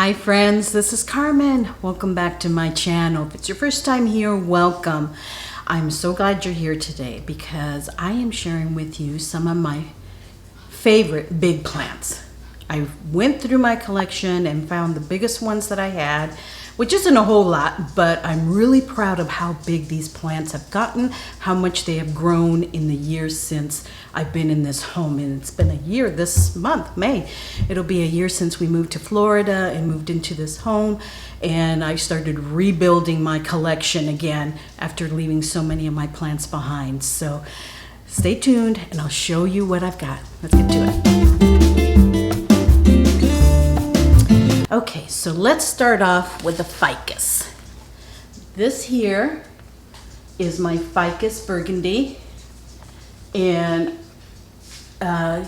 Hi friends, this is Carmen. Welcome back to my channel. If it's your first time here, welcome. I'm so glad you're here today because I am sharing with you some of my favorite big plants. I went through my collection and found the biggest ones that I had, which isn't a whole lot, but I'm really proud of how big these plants have gotten, how much they have grown in the years since I've been in this home. And it's been a year this month, May. It'll be a year since we moved to Florida and moved into this home. And I started rebuilding my collection again after leaving so many of my plants behind. So stay tuned and I'll show you what I've got. Let's get to it. Okay, so let's start off with the Ficus. This here is my Ficus burgundy, and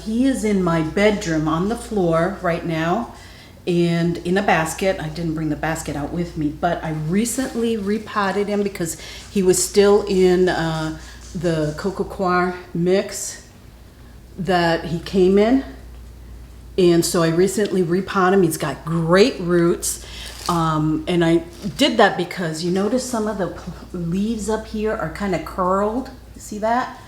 he is in my bedroom on the floor right now and in a basket. I didn't bring the basket out with me, but I recently repotted him because he was still in the coco coir mix that he came in. And so I recently repotted him. He's got great roots. And I did that because you notice some of the leaves up here are kind of curled. You see that?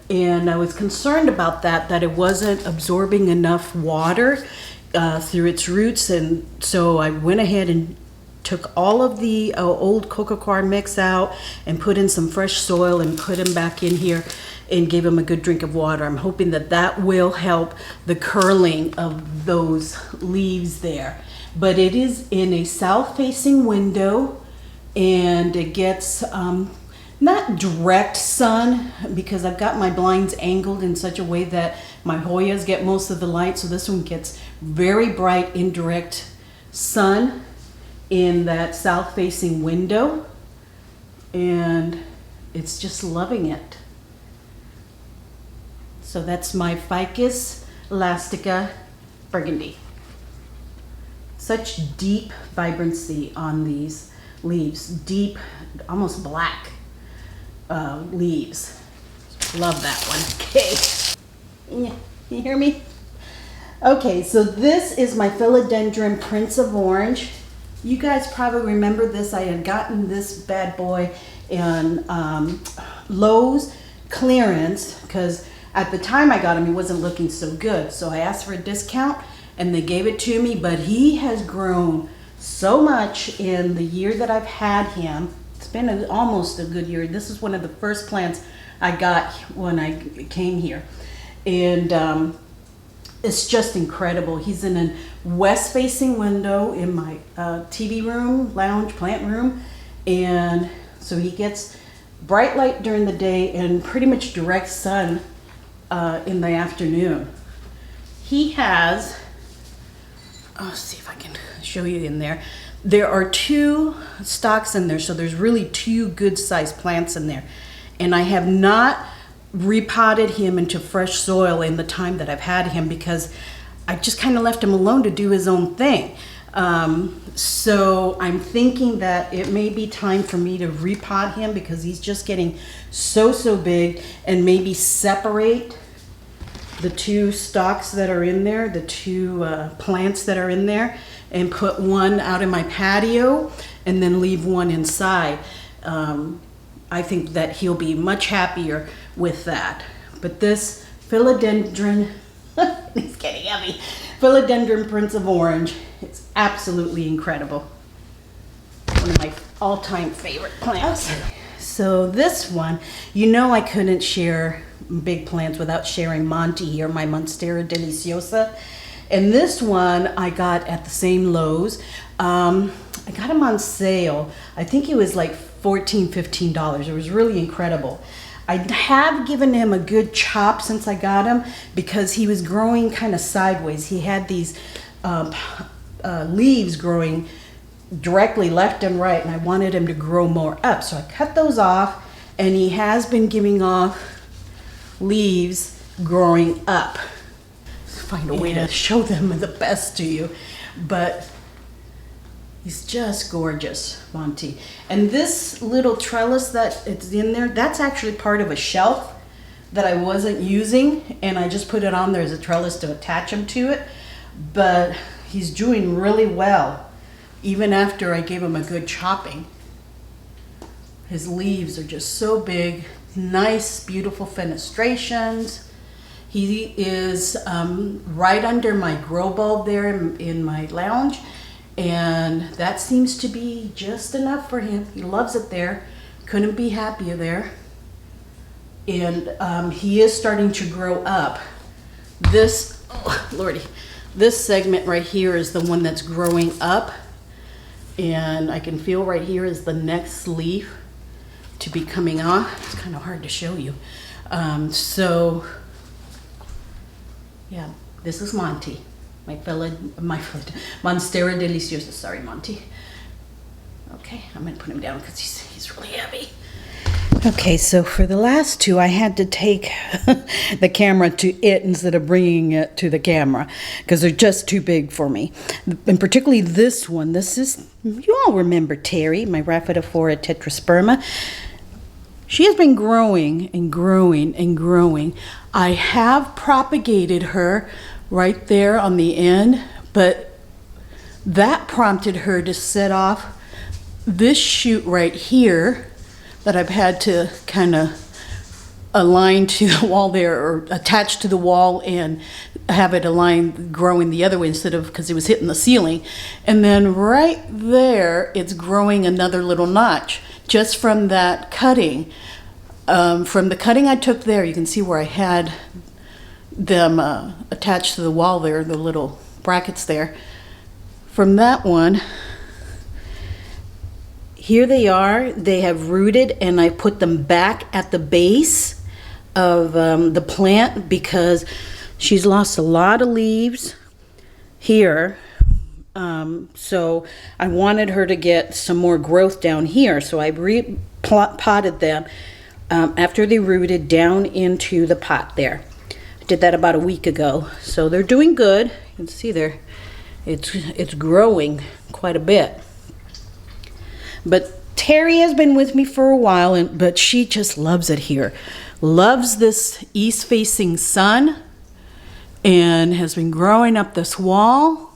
And I was concerned about that it wasn't absorbing enough water through its roots. And so I went ahead and took all of the old coco coir mix out and put in some fresh soil and put him back in here and gave him a good drink of water. I'm hoping that will help the curling of those leaves there. But it is in a south-facing window, and it gets not direct sun because I've got my blinds angled in such a way that my Hoyas get most of the light. So this one gets very bright indirect sun in that south-facing window, and it's just loving it. So that's my Ficus elastica burgundy. Such deep vibrancy on these leaves, deep, almost black leaves. Love that one. Okay, you hear me? Okay, so this is my Philodendron Prince of Orange. You guys probably remember this. I had gotten this bad boy in Lowe's clearance because at the time I got him, he wasn't looking so good. So I asked for a discount and they gave it to me, but he has grown so much in the year that I've had him. It's been almost a good year. This is one of the first plants I got when I came here. And it's just incredible. He's in a west-facing window in my TV room, lounge, plant room. And so he gets bright light during the day and pretty much direct sun in the afternoon. He has, I'll see if I can show you in there. There are 2 stalks in there, so there's really 2 good-sized plants in there. And I have not repotted him into fresh soil in the time that I've had him because I just kind of left him alone to do his own thing. So I'm thinking that it may be time for me to repot him because he's just getting so big, and maybe separate the 2 stalks that are in there, the 2 plants that are in there, and put one out in my patio and then leave one inside. I think that he'll be much happier with that. But this Philodendron, he's getting heavy, Philodendron Prince of Orange, it's absolutely incredible. One of my all-time favorite plants. Okay. So this one, you know I couldn't share big plants without sharing Monty here, my Monstera Deliciosa. And this one I got at the same Lowe's. I got him on sale. I think it was like $14, $15. It was really incredible. I have given him a good chop since I got him because he was growing kind of sideways. He had these leaves growing directly left and right, and I wanted him to grow more up. So I cut those off, and he has been giving off leaves growing up. Find a way to show them the best to you, but he's just gorgeous, Monty. And this little trellis that it's in there, that's actually part of a shelf that I wasn't using, and I just put it on there as a trellis to attach him to it. But he's doing really well. even after I gave him a good chopping. His leaves are just so big, nice, beautiful fenestrations. He is right under my grow bulb there in my lounge, and that seems to be just enough for him. He loves it there. Couldn't be happier there. And he is starting to grow up. This, oh Lordy, this segment right here is the one that's growing up, and I can feel right here is the next leaf to be coming off. It's kind of hard to show you. So yeah, this is Monty, my Monstera Deliciosa. Sorry, Monty. Okay, I'm gonna put him down because he's really heavy. Okay, so for the last two, I had to take the camera to it instead of bringing it to the camera because they're just too big for me. And particularly this one. This is, you all remember Terry, my Rhaphidophora tetrasperma. She has been growing and growing and growing. I have propagated her right there on the end, but that prompted her to set off this shoot right here that I've had to kind of align to the wall there, or attach to the wall and have it aligned growing the other way instead of, because it was hitting the ceiling. And then right there, it's growing another little notch just from that cutting. From the cutting I took there, you can see where I had them attached to the wall there, the little brackets there. From that one, here they are. They have rooted, and I put them back at the base of the plant because she's lost a lot of leaves here. So I wanted her to get some more growth down here. So I repotted them after they rooted down into the pot there. I did that about a week ago. So they're doing good. You can see there, it's growing quite a bit. But Terry has been with me for a while, but she just loves it here. Loves this east-facing sun and has been growing up this wall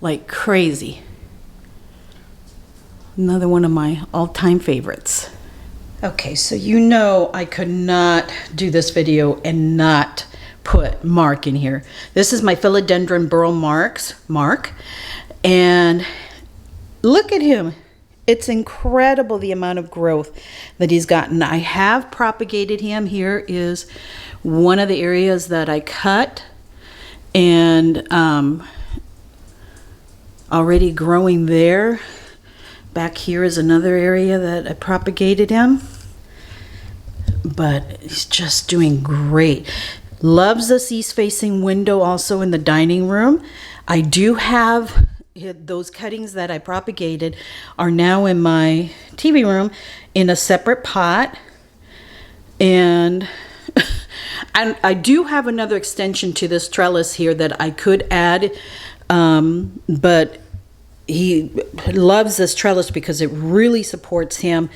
like crazy. Another one of my all-time favorites. Okay, so you know I could not do this video and not put Mark in here. This is my Philodendron Burle Mark, and look at him. It's incredible the amount of growth that he's gotten. I have propagated him. Here is one of the areas that I cut, and already growing there. Back here is another area that I propagated him, but he's just doing great. Loves this east-facing window also in the dining room. I do have those cuttings that I propagated are now in my TV room in a separate pot, and I do have another extension to this trellis here that I could add, but he loves this trellis because it really supports him,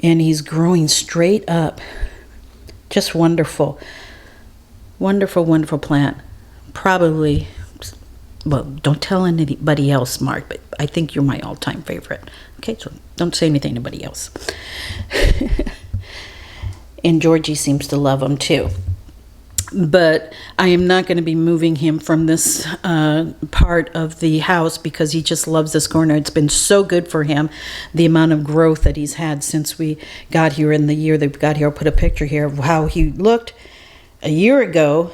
and he's growing straight up. Just wonderful. Wonderful, wonderful plant. Probably, well, don't tell anybody else, Mark, but I think you're my all-time favorite. Okay, so don't say anything to anybody else. And Georgie seems to love him too. But I am not going to be moving him from this part of the house because he just loves this corner. It's been so good for him, the amount of growth that he's had since we got here in the year that we got here. I'll put a picture here of how he looked a year ago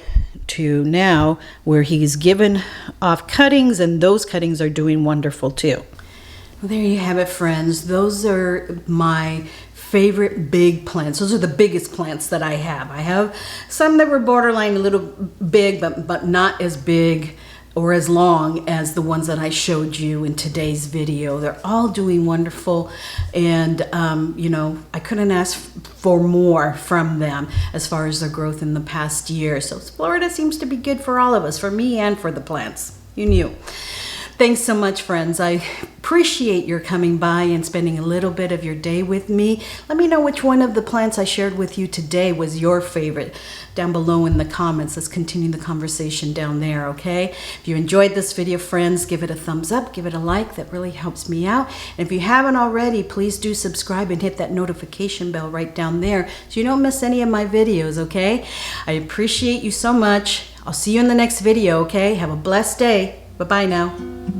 to now, where he's given off cuttings, and those cuttings are doing wonderful too. Well, there you have it, friends. Those are my favorite big plants. Those are the biggest plants that I have. I have some that were borderline a little big, but not as big or as long as the ones that I showed you in today's video. They're all doing wonderful, and you know, I couldn't ask for more from them as far as their growth in the past year. So Florida seems to be good for all of us, for me and for the plants. You knew. Thanks so much, friends. I appreciate your coming by and spending a little bit of your day with me. Let me know which one of the plants I shared with you today was your favorite down below in the comments. Let's continue the conversation down there, okay? If you enjoyed this video, friends, give it a thumbs up, give it a like. That really helps me out. And if you haven't already, please do subscribe and hit that notification bell right down there so you don't miss any of my videos, okay? I appreciate you so much. I'll see you in the next video, okay? Have a blessed day. Bye-bye now.